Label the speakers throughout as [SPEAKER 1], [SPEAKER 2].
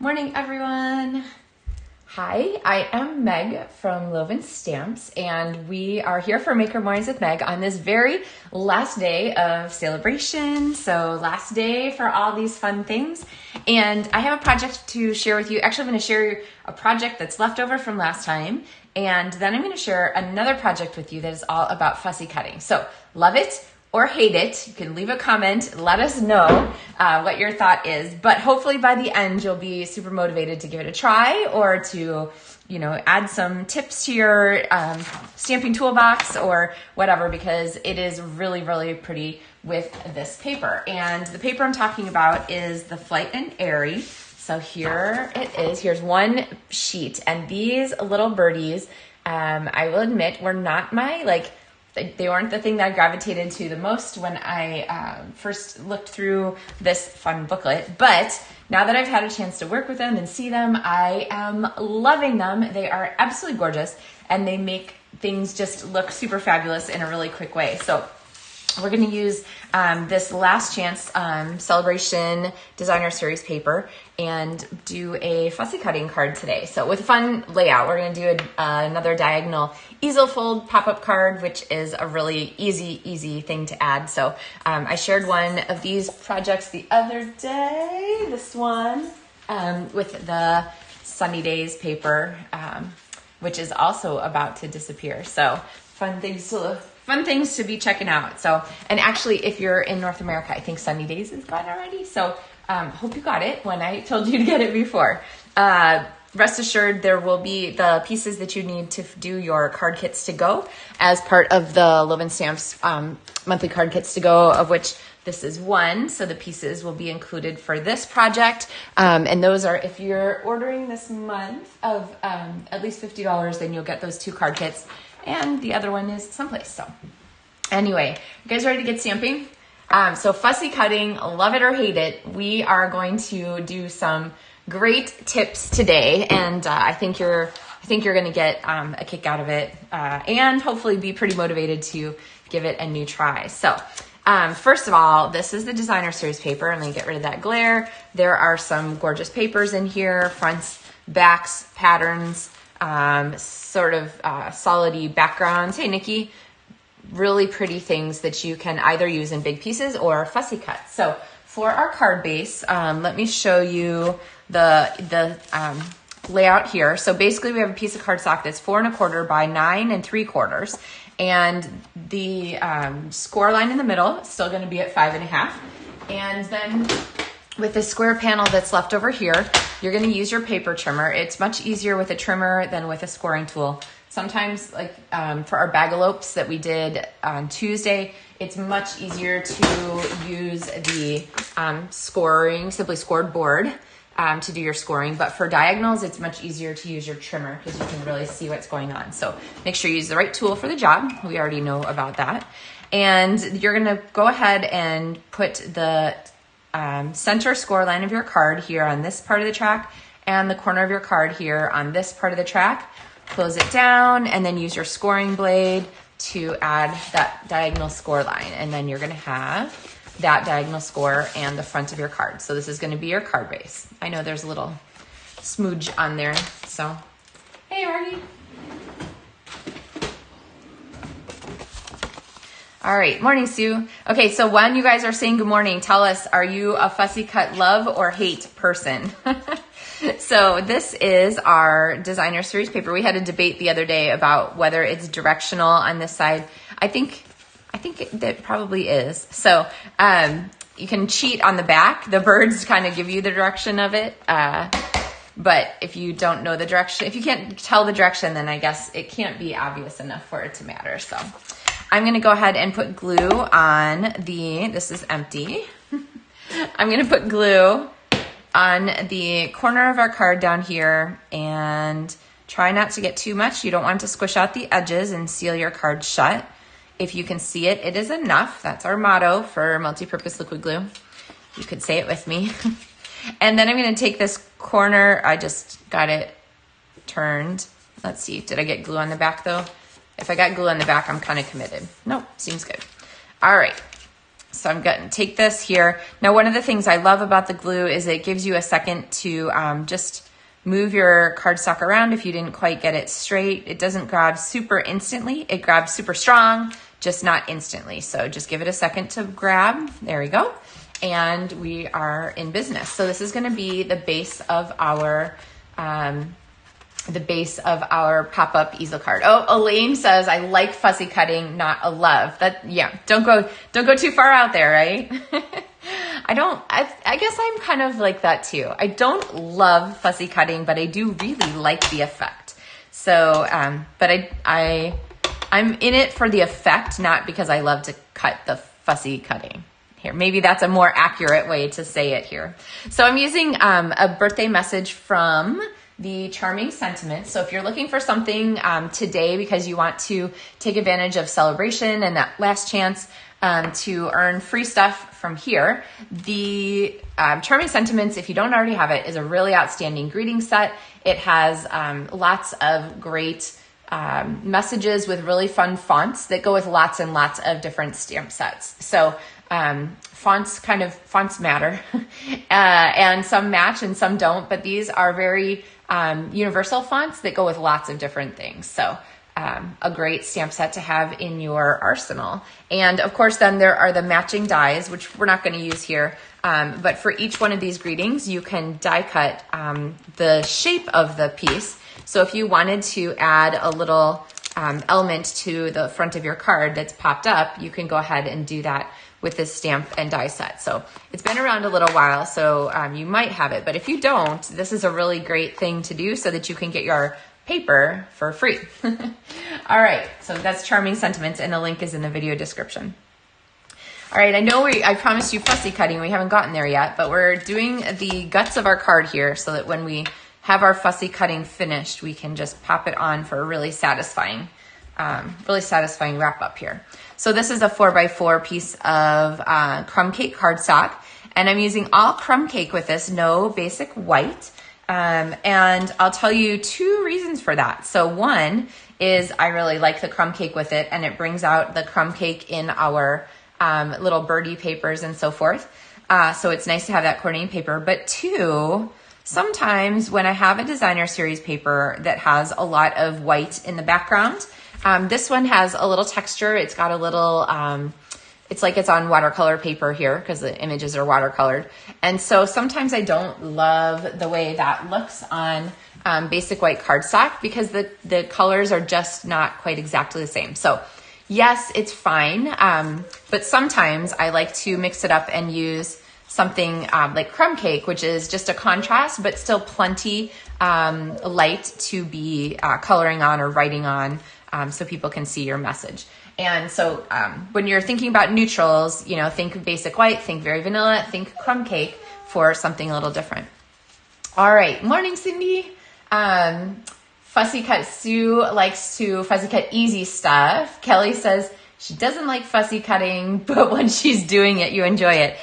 [SPEAKER 1] Morning, everyone. Hi, I am Meg from Loven Stamps, and we are here for Maker Mornings with Meg on this very last day of Sale-A-Bration. So last day for all these fun things. And I have a project to share with you. Actually, I'm going to share a project that's left over from last time. And then I'm going to share another project with you that is all about fussy cutting. So love it or hate it. You can leave a comment, let us know what your thought is, but hopefully by the end you'll be super motivated to give it a try or to, add some tips to your stamping toolbox or whatever, because it is really, really pretty with this paper. And the paper I'm talking about is the Flight and Airy. So here it is. Here's one sheet, and these little birdies, I will admit, were not my, they weren't the thing that I gravitated to the most when I first looked through this fun booklet. But now that I've had a chance to work with them and see them, I am loving them. They are absolutely gorgeous, and they make things just look super fabulous in a really quick way. So we're going to use this Last Chance Sale-A-Bration Designer Series paper and do a fussy cutting card today. So with a fun layout, we're going to do another diagonal easel fold pop-up card, which is a really easy thing to add. So I shared one of these projects the other day, this one, with the Sunny Days paper, which is also about to disappear. So fun things to be checking out. So, and actually, if you're in North America, I think Sunny Days is gone already. So, hope you got it when I told you to get it before. Rest assured, there will be the pieces that you need to do your card kits to go as part of the Loven Stamps monthly card kits to go, of which this is one. So the pieces will be included for this project. And those are, if you're ordering this month of at least $50, then you'll get those 2 card kits. And the other one is someplace. So anyway, you guys ready to get stamping? So fussy cutting, love it or hate it, we are going to do some great tips today. And I think you're going to get a kick out of it and hopefully be pretty motivated to give it a new try. So first of all, this is the Designer Series paper. I'm going to get rid of that glare. There are some gorgeous papers in here, fronts, backs, patterns, sort of solid-y backgrounds. Hey, Nikki, really pretty things that you can either use in big pieces or fussy cut. So for our card base, let me show you the layout here. So basically we have a piece of cardstock that's 4 1/4 by 9 3/4, and the score line in the middle is still going to be at 5 1/2, and then with the square panel that's left over here, you're going to use your paper trimmer. It's much easier with a trimmer than with a scoring tool. Sometimes, like for our bagalopes that we did on Tuesday, it's much easier to use the simply scored board to do your scoring. But for diagonals, it's much easier to use your trimmer because you can really see what's going on. So make sure you use the right tool for the job. We already know about that. And you're going to go ahead and put the center score line of your card here on this part of the track and the corner of your card here on this part of the track. Close it down and then use your scoring blade to add that diagonal score line. And then you're going to have that diagonal score and the front of your card. So this is going to be your card base. I know there's a little smooge on there. So, hey, Margie. All right, morning, Sue. Okay, so when you guys are saying good morning, tell us, are you a fussy cut love or hate person? So this is our Designer Series paper. We had a debate the other day about whether it's directional on this side. I think that probably is. So you can cheat on the back. The birds kind of give you the direction of it. But if you don't know the direction, if you can't tell the direction, then I guess it can't be obvious enough for it to matter. So I'm going to go ahead and put glue on this is empty. I'm going to put glue on the corner of our card down here and try not to get too much. You don't want to squish out the edges and seal your card shut. If you can see it, it is enough. That's our motto for multi-purpose liquid glue. You could say it with me. And then I'm going to take this corner. I just got it turned. Let's see. Did I get glue on the back though? If I got glue on the back, I'm kind of committed. Nope, seems good. All right. So I'm going to take this here. Now, one of the things I love about the glue is it gives you a second to just move your cardstock around if you didn't quite get it straight. It doesn't grab super instantly. It grabs super strong, just not instantly. So just give it a second to grab. There we go. And we are in business. So this is going to be the base of our pop-up easel card. Oh, Elaine says, I like fussy cutting, not a love. That, yeah, don't go too far out there, right? I guess I'm kind of like that too. I don't love fussy cutting, but I do really like the effect. So, but I'm in it for the effect, not because I love to cut the fussy cutting. Here, maybe that's a more accurate way to say it here. So I'm using a birthday message from the Charming Sentiments. So if you're looking for something today because you want to take advantage of Sale-A-Bration and that last chance to earn free stuff from here, the Charming Sentiments, if you don't already have it, is a really outstanding greeting set. It has lots of great messages with really fun fonts that go with lots and lots of different stamp sets. So fonts matter and some match and some don't, but these are very universal fonts that go with lots of different things. So a great stamp set to have in your arsenal. And of course, then there are the matching dies, which we're not going to use here. But for each one of these greetings, you can die cut the shape of the piece. So if you wanted to add a little element to the front of your card that's popped up, you can go ahead and do that with this stamp and die set. So it's been around a little while, so you might have it. But if you don't, this is a really great thing to do so that you can get your paper for free. All right, so that's Charming Sentiments, and the link is in the video description. All right, I promised you fussy cutting. We haven't gotten there yet, but we're doing the guts of our card here so that when we have our fussy cutting finished, we can just pop it on for a really satisfying wrap up here. So this is a 4x4 piece of crumb cake cardstock, and I'm using all crumb cake with this, no basic white. And I'll tell you two reasons for that. So one is I really like the crumb cake with it, and it brings out the crumb cake in our little birdie papers and so forth. So it's nice to have that coordinating paper. But two, sometimes when I have a designer series paper that has a lot of white in the background, this one has a little texture. It's got a little, it's like it's on watercolor paper here because the images are watercolored. And so sometimes I don't love the way that looks on basic white cardstock because the colors are just not quite exactly the same. So yes, it's fine. But sometimes I like to mix it up and use something like crumb cake, which is just a contrast, but still plenty light to be coloring on or writing on so people can see your message. And so when you're thinking about neutrals, think basic white, think very vanilla, think crumb cake for something a little different. All right. Morning, Cindy. Fussy Cut Sue likes to fussy cut easy stuff. Kelly says she doesn't like fussy cutting, but when she's doing it, you enjoy it.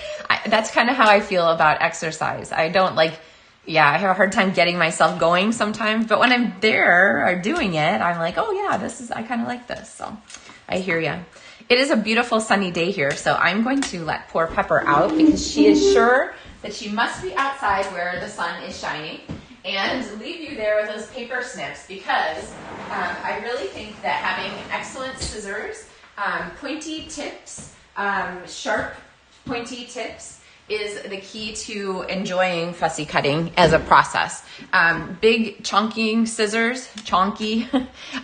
[SPEAKER 1] That's kind of how I feel about exercise. I have a hard time getting myself going sometimes, but when I'm there or doing it, I'm like, oh yeah, I kind of like this. So I hear ya. It is a beautiful sunny day here, so I'm going to let poor Pepper out because she is sure that she must be outside where the sun is shining, and leave you there with those paper snips because I really think that having excellent scissors, pointy tips, sharp pointy tips is the key to enjoying fussy cutting as a process. Big chonking scissors,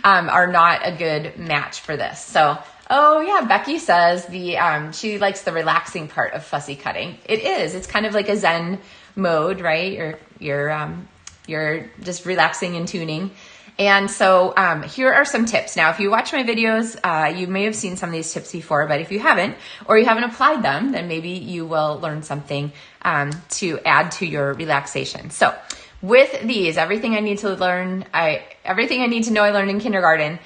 [SPEAKER 1] are not a good match for this. So, oh yeah, Becky says she likes the relaxing part of fussy cutting. It is. It's kind of like a Zen mode, right? You're just relaxing and tuning. And so here are some tips. Now, if you watch my videos, you may have seen some of these tips before, but if you haven't, or you haven't applied them, then maybe you will learn something to add to your relaxation. So with these, everything I need to know I learned in kindergarten.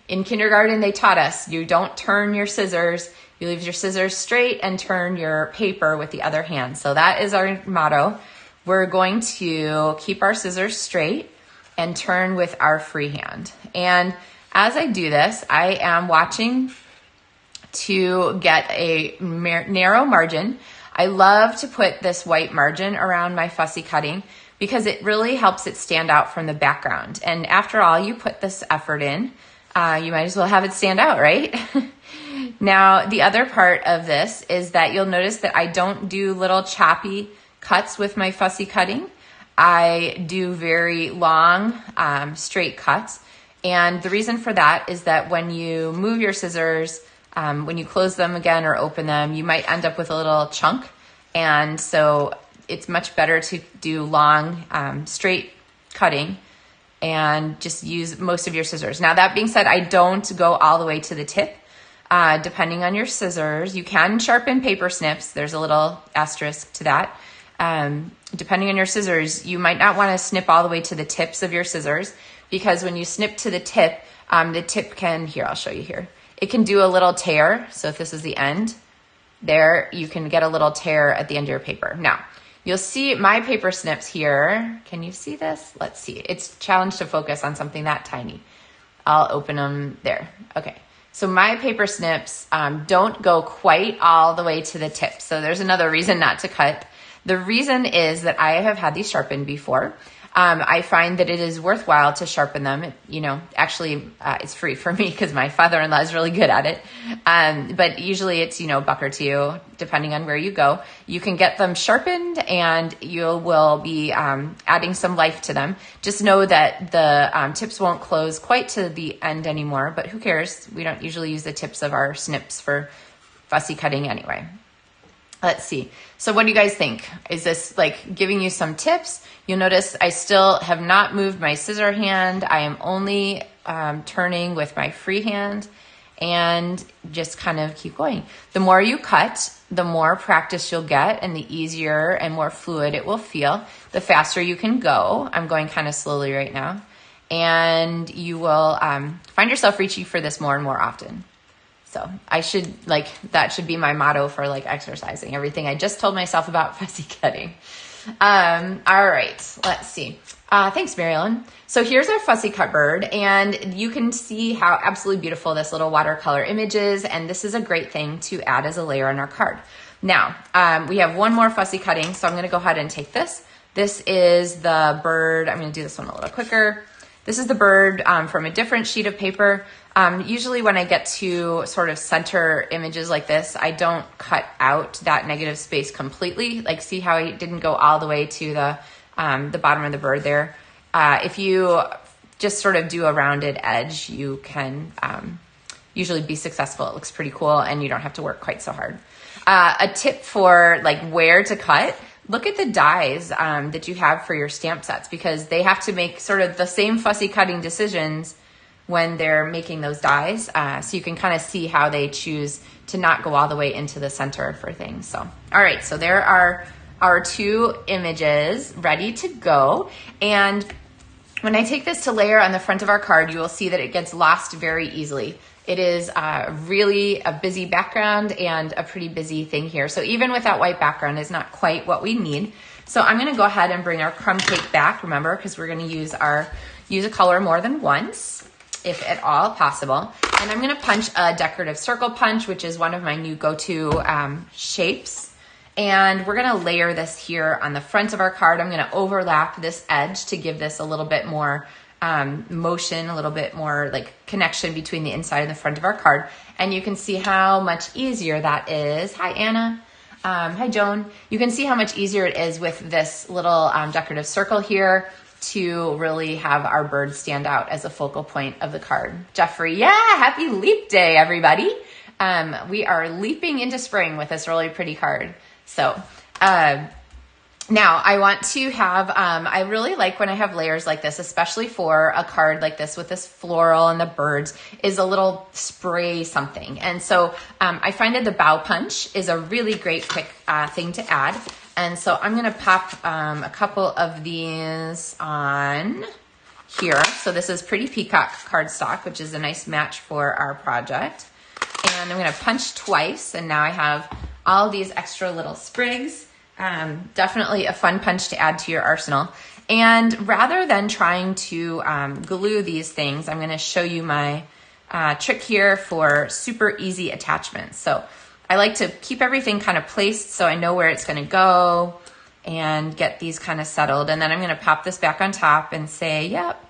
[SPEAKER 1] In kindergarten, they taught us you don't turn your scissors. You leave your scissors straight and turn your paper with the other hand. So that is our motto. We're going to keep our scissors straight and turn with our free hand. And as I do this, I am watching to get a narrow margin. I love to put this white margin around my fussy cutting because it really helps it stand out from the background. And after all, you put this effort in, you might as well have it stand out, right? Now, the other part of this is that you'll notice that I don't do little choppy cuts with my fussy cutting. I do very long, straight cuts. And the reason for that is that when you move your scissors, when you close them again or open them, you might end up with a little chunk. And so it's much better to do long, straight cutting and just use most of your scissors. Now, that being said, I don't go all the way to the tip. Depending on your scissors, you can sharpen paper snips. There's a little asterisk to that. Depending on your scissors, you might not want to snip all the way to the tips of your scissors, because when you snip to the tip can, here, I'll show you here. It can do a little tear. So if this is the end, there, you can get a little tear at the end of your paper. Now, you'll see my paper snips here. Can you see this? Let's see. It's a challenge to focus on something that tiny. I'll open them there. Okay. So my paper snips don't go quite all the way to the tip. So there's another reason not to cut. The reason is that I have had these sharpened before. I find that it is worthwhile to sharpen them. Actually, it's free for me because my father-in-law is really good at it. But usually it's, a buck or two, depending on where you go. You can get them sharpened and you will be adding some life to them. Just know that the tips won't close quite to the end anymore, but who cares? We don't usually use the tips of our snips for fussy cutting anyway. Let's see. So what do you guys think? Is this like giving you some tips? You'll notice I still have not moved my scissor hand. I am only turning with my free hand and just kind of keep going. The more you cut, the more practice you'll get and the easier and more fluid it will feel. The faster you can go. I'm going kind of slowly right now. And you will find yourself reaching for this more and more often. So that should be my motto for exercising, everything I just told myself about fussy cutting. All right, let's see. Thanks, Marilyn. So here's our fussy cut bird, and you can see how absolutely beautiful this little watercolor image is, and this is a great thing to add as a layer on our card. Now, we have one more fussy cutting, so I'm gonna go ahead and take this. This is the bird. I'm gonna do this one a little quicker. This is the bird from a different sheet of paper. Usually when I get to sort of center images like this, I don't cut out that negative space completely. See how I didn't go all the way to the bottom of the bird there. If you just sort of do a rounded edge, you can usually be successful. It looks pretty cool and you don't have to work quite so hard. A tip for where to cut: look at the dies that you have for your stamp sets, because they have to make sort of the same fussy cutting decisions when they're making those dies. So you can kind of see how they choose to not go all the way into the center for things. So, all right, so there are our two images ready to go. And when I take this to layer on the front of our card, you will see that it gets lost very easily. It is really a busy background and a pretty busy thing here. So even with that white background is not quite what we need. So I'm gonna go ahead and bring our crumb cake back, remember, because we're gonna use a color more than once, if at all possible. And I'm gonna punch a decorative circle punch, which is one of my new go-to shapes. And we're gonna layer this here on the front of our card. I'm gonna overlap this edge to give this a little bit more motion, a little bit more connection between the inside and the front of our card. And you can see how much easier that is. Hi, Anna. Hi, Joan. You can see how much easier it is with this little decorative circle here to really have our bird stand out as a focal point of the card. Jeffrey, yeah, happy leap day, everybody. We are leaping into spring with this really pretty card. So now I want to have, I really like when I have layers like this, especially for a card like this with this floral and the birds, is a little spray something. And so I find that the bow punch is a really great quick thing to add. And so I'm gonna pop a couple of these on here. So this is Pretty Peacock cardstock, which is a nice match for our project. And I'm gonna punch twice, and now I have all these extra little sprigs. Definitely a fun punch to add to your arsenal. And rather than trying to glue these things, I'm gonna show you my trick here for super easy attachments. So I like to keep everything kind of placed so I know where it's going to go and get these kind of settled. And then I'm going to pop this back on top and say, yep,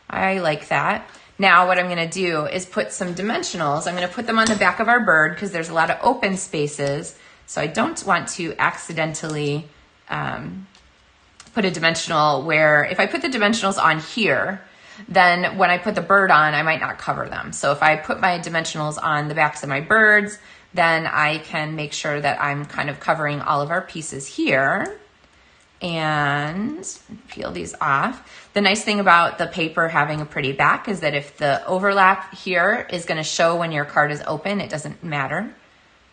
[SPEAKER 1] I like that. Now what I'm going to do is put some dimensionals. I'm going to put them on the back of our bird because there's a lot of open spaces. So I don't want to accidentally put a dimensional where, if I put the dimensionals on here, then when I put the bird on, I might not cover them. So if I put my dimensionals on the backs of my birds, then I can make sure that I'm kind of covering all of our pieces here. And peel these off. The nice thing about the paper having a pretty back is that if the overlap here is going to show when your card is open, it doesn't matter.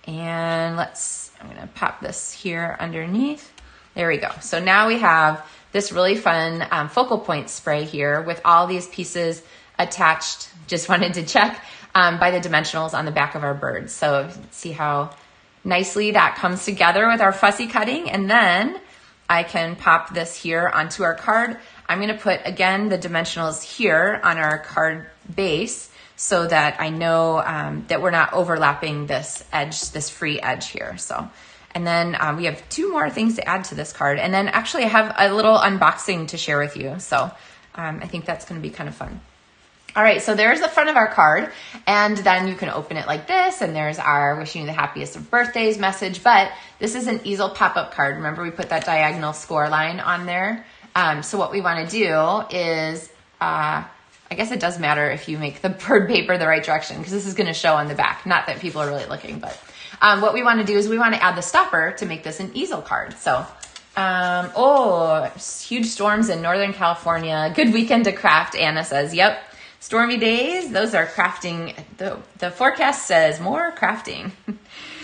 [SPEAKER 1] And I'm going to pop this here underneath. There we go. So now we have this really fun focal point spray here with all these pieces attached. Just wanted to check by the dimensionals on the back of our birds. So see how nicely that comes together with our fussy cutting. And then I can pop this here onto our card. I'm going to put, again, the dimensionals here on our card base so that I know that we're not overlapping this edge, this free edge here. So, and then we have 2 more things to add to this card. And then actually I have a little unboxing to share with you. So I think that's going to be kind of fun. All right, so there's the front of our card, and then you can open it like this, and there's our wishing you the happiest of birthdays message, but this is an Easel pop-up card. Remember we put that diagonal score line on there? So what we wanna do is, I guess it does matter if you make the bird paper the right direction, because this is gonna show on the back. Not that people are really looking, but what we wanna do is we wanna add the stopper to make this an Easel card. So, huge storms in Northern California. Good weekend to craft, Anna says. Yep. Stormy days, those are crafting. The forecast says more crafting.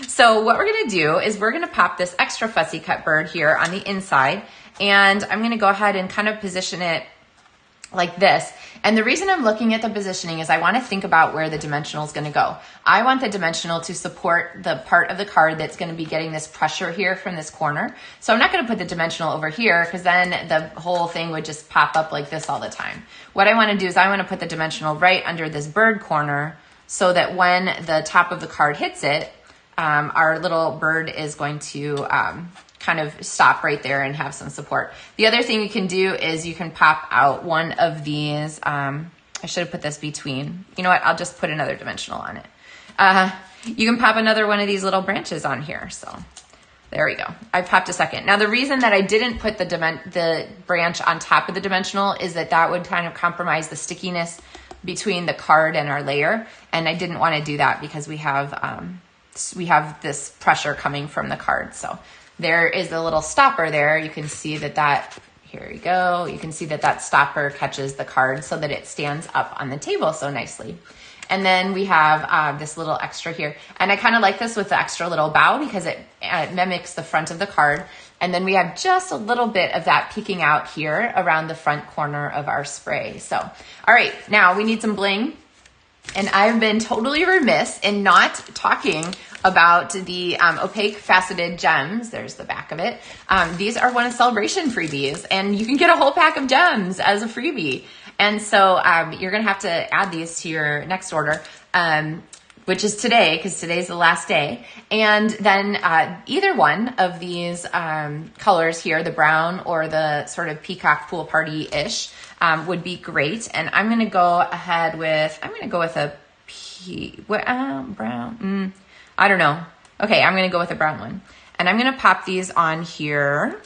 [SPEAKER 1] So what we're gonna do is we're gonna pop this extra fussy cut bird here on the inside, and I'm gonna go ahead and kind of position it like this. And the reason I'm looking at the positioning is I want to think about where the dimensional is going to go. I want the dimensional to support the part of the card that's going to be getting this pressure here from this corner. So I'm not going to put the dimensional over here because then the whole thing would just pop up like this all the time. What I want to do is I want to put the dimensional right under this bird corner so that when the top of the card hits it, our little bird is going to kind of stop right there and have some support. The other thing you can do is you can pop out one of these. I should have put this between. You know what? I'll just put another dimensional on it. You can pop another one of these little branches on here. So there we go. I popped a second. Now the reason that I didn't put the branch on top of the dimensional is that that would kind of compromise the stickiness between the card and our layer. And I didn't want to do that because we have this pressure coming from the card. So there is a little stopper there. You can see that, here we go. You can see that stopper catches the card so that it stands up on the table so nicely. And then we have this little extra here. And I kind of like this with the extra little bow because it mimics the front of the card. And then we have just a little bit of that peeking out here around the front corner of our spray. So, all right, now we need some bling. And I've been totally remiss in not talking about the opaque faceted gems. There's the back of it. These are one of Sale-A-Bration freebies, and you can get a whole pack of gems as a freebie. And so you're gonna have to add these to your next order, which is today, because today's the last day. And then either one of these colors here, the brown or the sort of peacock pool party-ish, would be great. And I'm gonna go ahead with, a brown, I don't know. Okay, I'm gonna go with a brown one. And I'm gonna pop these on here.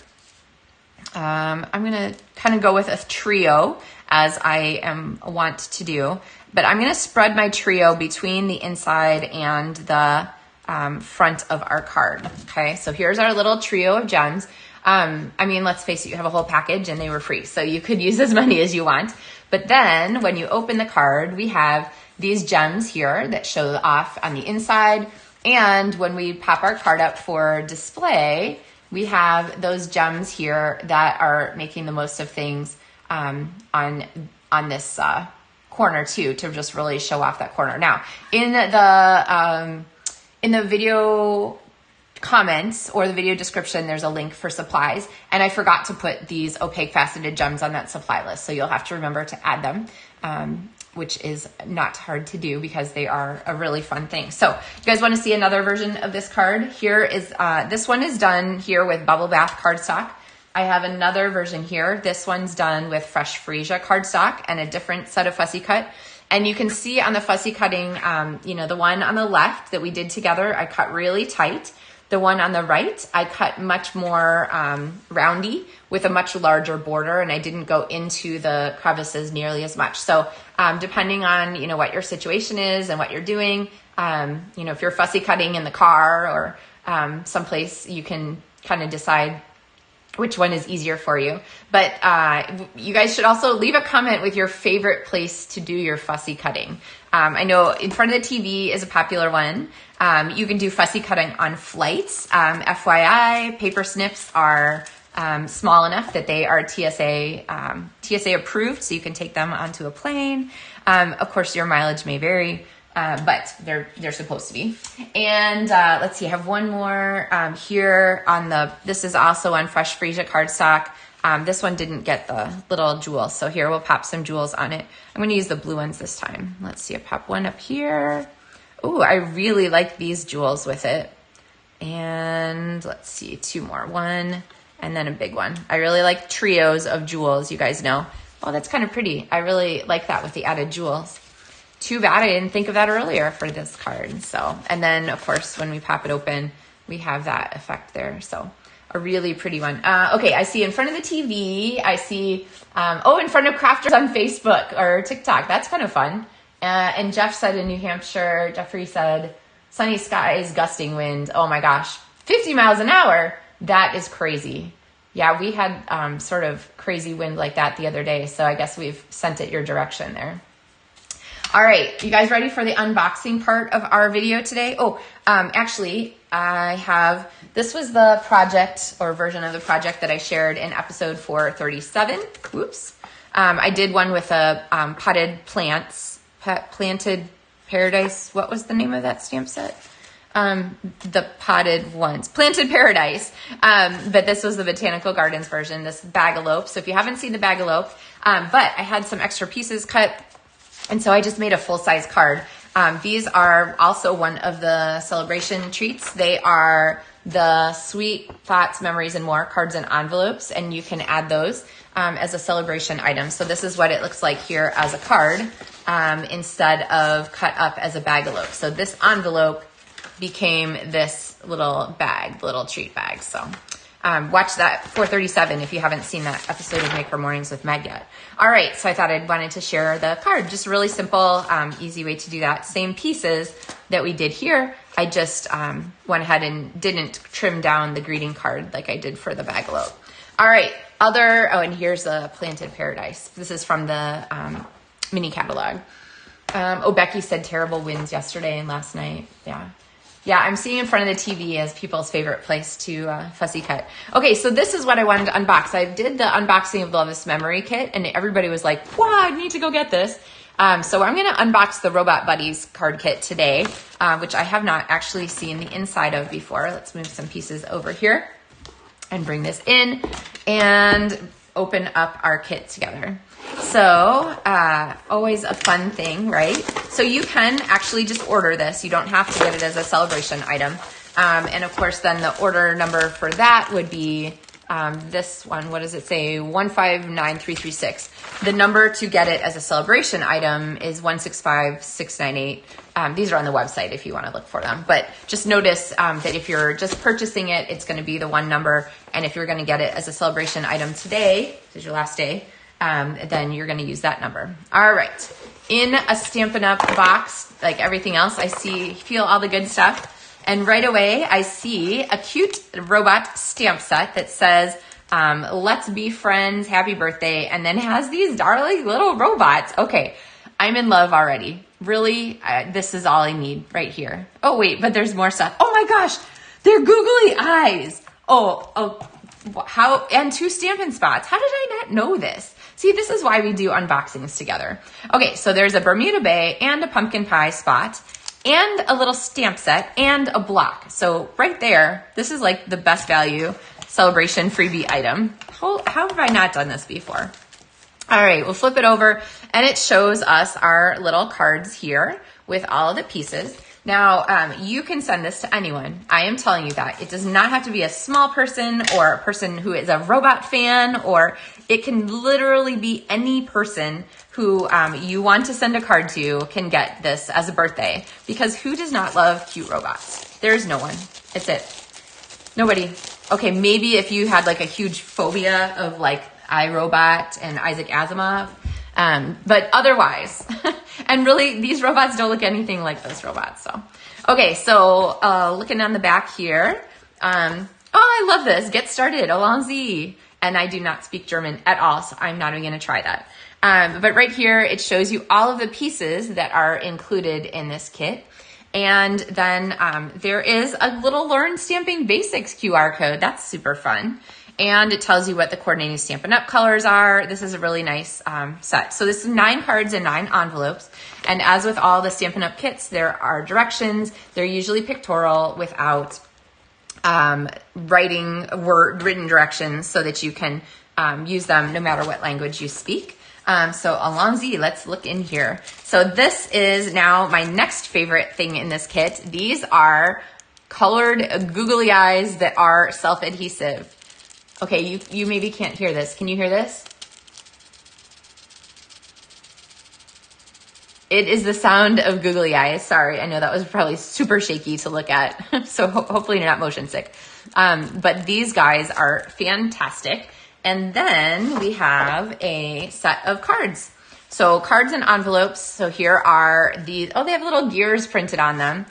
[SPEAKER 1] I'm gonna kind of go with a trio as I want to do, but I'm gonna spread my trio between the inside and the front of our card. Okay, so here's our little trio of gems. I mean, let's face it, you have a whole package and they were free, so you could use as many as you want. But then when you open the card, we have these gems here that show off on the inside. And when we pop our card up for display, we have those gems here that are making the most of things on this corner too, to just really show off that corner. Now, in the video comments or the video description, there's a link for supplies, and I forgot to put these opaque faceted gems on that supply list, so you'll have to remember to add them. which is not hard to do because they are a really fun thing. So you guys want to see another version of this card? Here is, this one is done here with Bubble Bath cardstock. I have another version here. This one's done with Fresh Freesia cardstock and a different set of Fussy Cut. And you can see on the Fussy Cutting, you know, the one on the left that we did together, I cut really tight. The one on the right, I cut much more roundy with a much larger border, and I didn't go into the crevices nearly as much. So depending on, you know, what your situation is and what you're doing, you know, if you're fussy cutting in the car or someplace, you can kind of decide which one is easier for you. But you guys should also leave a comment with your favorite place to do your fussy cutting. I know in front of the TV is a popular one. You can do fussy cutting on flights. FYI, Paper Snips are small enough that they are TSA approved, so you can take them onto a plane. Of course, your mileage may vary. But they're supposed to be. And let's see, I have one more here on this is also on Fresh Freesia cardstock. This one didn't get the little jewels, so here we'll pop some jewels on it. I'm going to use the blue ones this time. Let's see, I pop one up here. Oh, I really like these jewels with it. And let's see, two more. One, and then a big one. I really like trios of jewels, you guys know. Oh, that's kind of pretty. I really like that with the added jewels. Too bad I didn't think of that earlier for this card. So, and then of course, when we pop it open, we have that effect there. So a really pretty one. Okay, I see in front of the TV, I see, in front of crafters on Facebook or TikTok. That's kind of fun. And Jeff said in New Hampshire, Jeffrey said, sunny skies, gusting wind. Oh my gosh, 50 miles an hour. That is crazy. Yeah, we had sort of crazy wind like that the other day. So I guess we've sent it your direction there. All right, you guys ready for the unboxing part of our video today? Oh, actually, this was the project or version of the project that I shared in episode 437. Oops. I did one with a planted paradise. What was the name of that stamp set? The potted ones, Planted Paradise. But this was the Botanical Gardens version, this Bagalope. So if you haven't seen the Bagalope, but I had some extra pieces cut. And so I just made a full-size card. These are also one of the celebration treats. They are the Sweet Thoughts, Memories, and More cards and envelopes, and you can add those as a celebration item. So this is what it looks like here as a card instead of cut up as a bagalope. So this envelope became this little bag, little treat bag. So watch that 437 if you haven't seen that episode of Maker Mornings with Meg yet. All right, so I thought I wanted to share the card. Just really simple, easy way to do that. Same pieces that we did here. I just went ahead and didn't trim down the greeting card like I did for the bagalope. All right, and here's the Planted Paradise. This is from the mini catalog. Becky said terrible winds yesterday and last night. Yeah, I'm seeing in front of the TV as people's favorite place to fussy cut. Okay, so this is what I wanted to unbox. I did the unboxing of the Lovis Memory Kit, and everybody was like, wow, I need to go get this. So I'm going to unbox the Robot Buddies card kit today, which I have not actually seen the inside of before. Let's move some pieces over here and bring this in and open up our kit together. So always a fun thing, right? So you can actually just order this. You don't have to get it as a celebration item. And of course, then the order number for that would be this one. What does it say? 159336. The number to get it as a celebration item is 165698. These are on the website if you want to look for them. But just notice that if you're just purchasing it, it's going to be the one number. And if you're going to get it as a celebration item today, this is your last day, then you're going to use that number. All right. In a Stampin' Up! Box, like everything else, I feel all the good stuff. And right away, I see a cute robot stamp set that says, let's be friends, happy birthday, and then has these darling little robots. Okay, I'm in love already. Really, this is all I need right here. Oh, wait, but there's more stuff. Oh my gosh, they're googly eyes. How, and 2 Stampin' spots. How did I not know this? See, this is why we do unboxings together. Okay, so there's a Bermuda Bay and a pumpkin pie spot and a little stamp set and a block. So right there, this is like the best value celebration freebie item. How have I not done this before? All right, we'll flip it over and it shows us our little cards here with all of the pieces. Now, you can send this to anyone. I am telling you that. It does not have to be a small person or a person who is a robot fan, or it can literally be any person who you want to send a card to can get this as a birthday, because who does not love cute robots? There's no one. It's it. Nobody. Okay, maybe if you had like a huge phobia of like iRobot and Isaac Asimov, but otherwise, and really these robots don't look anything like those robots. So, okay, so looking on the back here, oh, I love this. Get started, allons-y. And I do not speak German at all, so I'm not even gonna try that. But right here, it shows you all of the pieces that are included in this kit. And then there is a little Learn Stamping Basics QR code. That's super fun. And it tells you what the coordinating Stampin' Up! Colors are. This is a really nice set. So this is 9 cards and 9 envelopes. And as with all the Stampin' Up! Kits, there are directions. They're usually pictorial without written directions, so that you can use them no matter what language you speak. So allons-y, let's look in here. So this is now my next favorite thing in this kit. These are colored googly eyes that are self-adhesive. Okay, you maybe can't hear this. Can you hear this? It is the sound of googly eyes. Sorry, I know that was probably super shaky to look at. So hopefully you're not motion sick. But these guys are fantastic. And then we have a set of cards. So cards and envelopes. So here are these. Oh, they have little gears printed on them.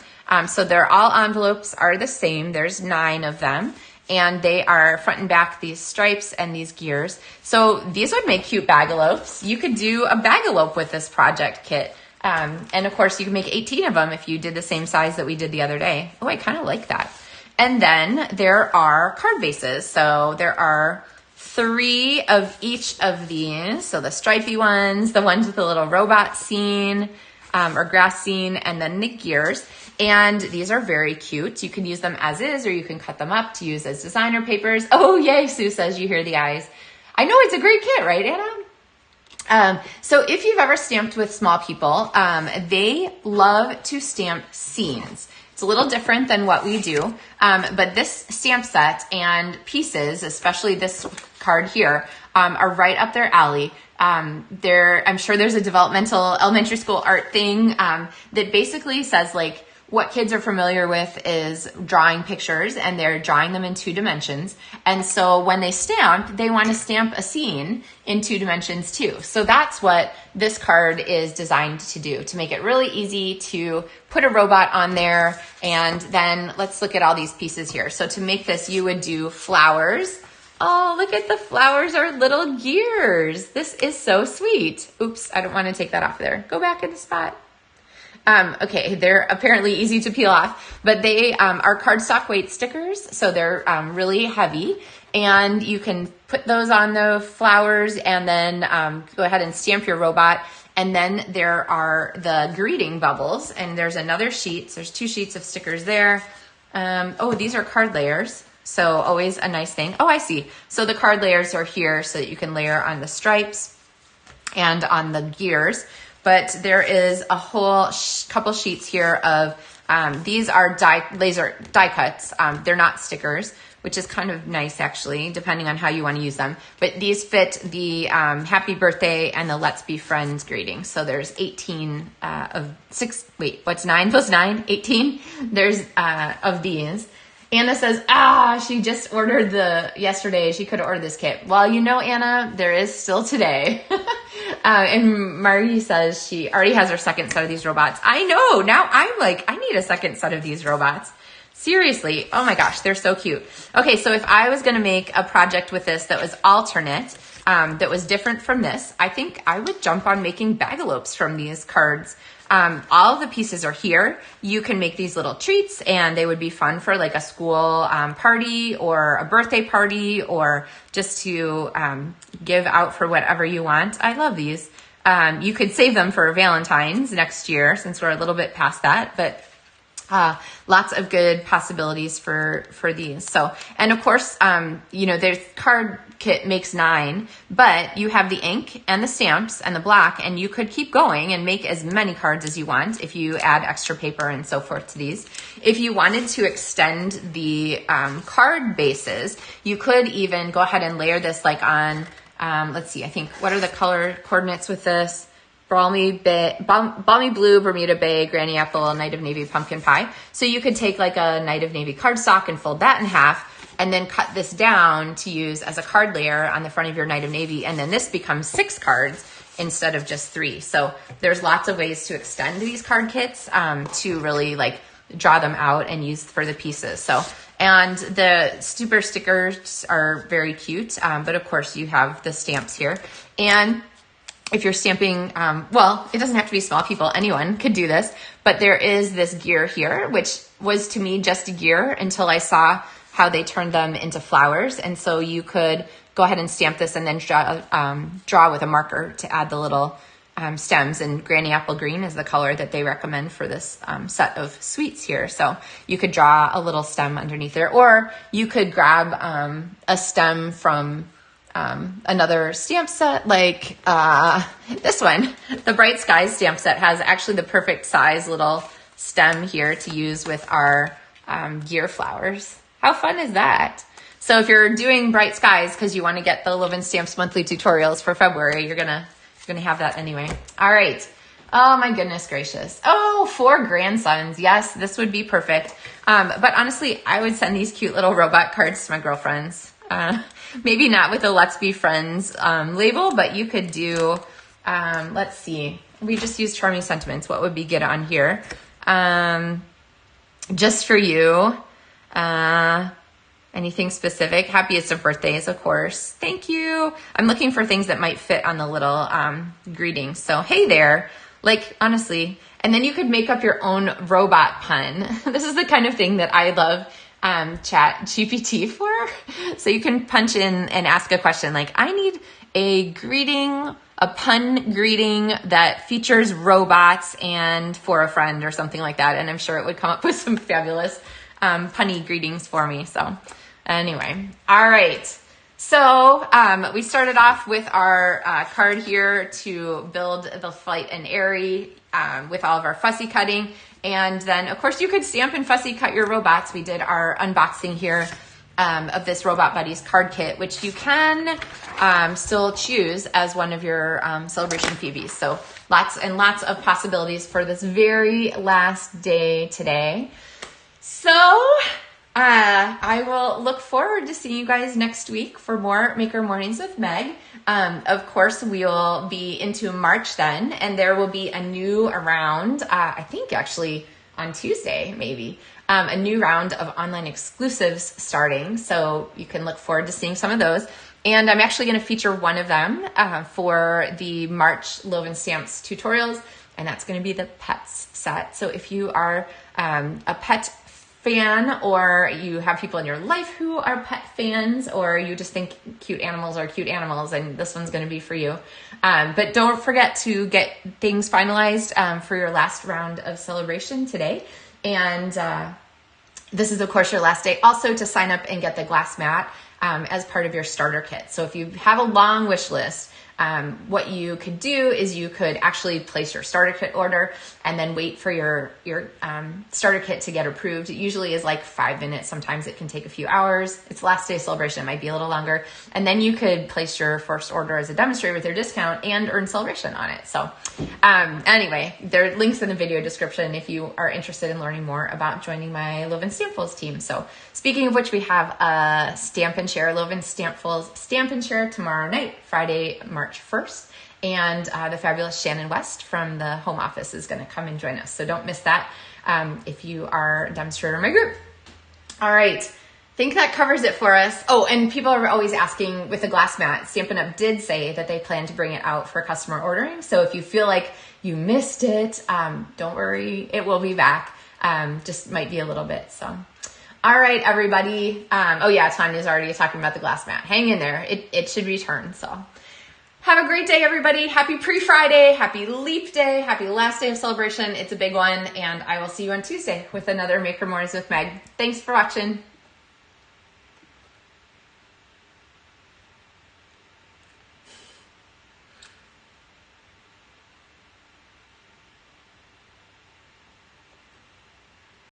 [SPEAKER 1] So they're all envelopes are the same. There's 9 of them. And they are front and back, these stripes and these gears. So these would make cute bagalopes. You could do a bagalope with this project kit. And of course you can make 18 of them if you did the same size that we did the other day. Oh, I kind of like that. And then there are card bases. So there are 3 of each of these. So the stripey ones, the ones with the little robot scene, or grass scene, and then the gears. And these are very cute. You can use them as is, or you can cut them up to use as designer papers. Oh, yay, Sue says you hear the eyes. I know it's a great kit, right, Anna? So if you've ever stamped with small people, they love to stamp scenes. It's a little different than what we do, but this stamp set and pieces, especially this card here, are right up their alley. I'm sure there's a developmental elementary school art thing that basically says like, what kids are familiar with is drawing pictures, and they're drawing them in 2 dimensions. And so when they stamp, they want to stamp a scene in 2 dimensions too. So that's what this card is designed to do, to make it really easy to put a robot on there. And then let's look at all these pieces here. So to make this, you would do flowers. Oh, look at the flowers are little gears. This is so sweet. Oops, I don't want to take that off there. Go back in the spot. Okay, they're apparently easy to peel off, but they are cardstock weight stickers, so they're really heavy, and you can put those on the flowers and then go ahead and stamp your robot. And then there are the greeting bubbles, and there's another sheet. So there's 2 sheets of stickers there. Oh, these are card layers, so always a nice thing. Oh, I see. So the card layers are here so that you can layer on the stripes and on the gears. But there is a whole couple sheets here of, these are laser die cuts. They're not stickers, which is kind of nice actually, depending on how you want to use them. But these fit the happy birthday and the let's be friends greeting. So there's 18 of 6, wait, what's 9 plus 9? 18? There's of these. Anna says, she just ordered yesterday. She could have ordered this kit. Well, you know, Anna, there is still today. And Marie says she already has her second set of these robots. I know. Now I'm like, I need a second set of these robots. Seriously. Oh my gosh, they're so cute. Okay, so if I was going to make a project with this that was alternate, that was different from this, I think I would jump on making bagalopes from these cards. All of the pieces are here. You can make these little treats, and they would be fun for like a school party or a birthday party, or just to give out for whatever you want. I love these. You could save them for Valentine's next year, since we're a little bit past that, but Lots of good possibilities for these. So, and of course, you know, there's card kit makes 9, but you have the ink and the stamps and the block, and you could keep going and make as many cards as you want if you add extra paper and so forth to these. If you wanted to extend the card bases, you could even go ahead and layer this like on, let's see, I think, what are the color coordinates with this? Balmy Blue, Bermuda Bay, Granny Apple, Night of Navy, Pumpkin Pie. So you could take like a Night of Navy cardstock and fold that in half, and then cut this down to use as a card layer on the front of your Night of Navy, and then this becomes 6 cards instead of just 3. So there's lots of ways to extend these card kits to really like draw them out and use for the pieces. So, and the super stickers are very cute, but of course you have the stamps here. And if you're stamping, well, it doesn't have to be small people, anyone could do this, but there is this gear here, which was to me just a gear until I saw how they turned them into flowers. And so you could go ahead and stamp this and then draw with a marker to add the little stems. And Granny Apple Green is the color that they recommend for this set of sweets here. So you could draw a little stem underneath there, or you could grab a stem from another stamp set, like this one. The Bright Skies stamp set has actually the perfect size little stem here to use with our gear flowers. How fun is that? So if you're doing Bright Skies because you want to get the Loven Stamps monthly tutorials for February, you're gonna have that anyway. All right. Oh my goodness gracious. Oh, 4 grandsons. Yes, this would be perfect. But honestly, I would send these cute little robot cards to my girlfriends. Maybe not with a Let's Be Friends label, but you could do, let's see, we just used Charming Sentiments. What would be good on here? Just for you. Anything specific? Happiest of birthdays, of course. Thank you. I'm looking for things that might fit on the little greetings. So, hey there. Like, honestly. And then you could make up your own robot pun. This is the kind of thing that I love Chat GPT for. So you can punch in and ask a question like, I need a greeting, a pun greeting that features robots and for a friend or something like that. And I'm sure it would come up with some fabulous punny greetings for me. So anyway, all right. So we started off with our card here to build the Flight and Airy with all of our fussy cutting. And then, of course, you could stamp and fussy cut your robots. We did our unboxing here of this Robot Buddies card kit, which you can still choose as one of your Celebration freebies. So lots and lots of possibilities for this very last day today. So I will look forward to seeing you guys next week for more Maker Mornings with Meg. Of course, we'll be into March then, and there will be a new round, I think actually on Tuesday, maybe, a new round of online exclusives starting. So you can look forward to seeing some of those. And I'm actually going to feature one of them for the March Loven Stamps tutorials, and that's going to be the pets set. So if you are a pet fan, or you have people in your life who are pet fans, or you just think cute animals are cute animals, and this one's going to be for you. But don't forget to get things finalized for your last round of celebration today. And this is, of course, your last day also to sign up and get the glass mat as part of your starter kit. So if you have a long wish list, what you could do is you could actually place your starter kit order and then wait for your starter kit to get approved. It usually is like 5 minutes. Sometimes it can take a few hours. It's last day celebration. It might be a little longer. And then you could place your first order as a demonstrator with your discount and earn celebration on it. So anyway, there are links in the video description if you are interested in learning more about joining my Loven Stampfuls team. So speaking of which, we have a Stampin' Share, Loven Stampfuls Stampin' Share tomorrow night, Friday, March 1st. And the fabulous Shannon West from the home office is going to come and join us. So don't miss that if you are a demonstrator in my group. All right. I think that covers it for us. Oh, and people are always asking with the glass mat, Stampin' Up! Did say that they plan to bring it out for customer ordering. So if you feel like you missed it, don't worry. It will be back. Just might be a little bit. So, all right, everybody. Oh yeah, Tanya's already talking about the glass mat. Hang in there. It should return. So. Have a great day, everybody. Happy pre-Friday, happy leap day, happy last day of celebration. It's a big one, and I will see you on Tuesday with another Maker Mornings with Meg. Thanks for watching.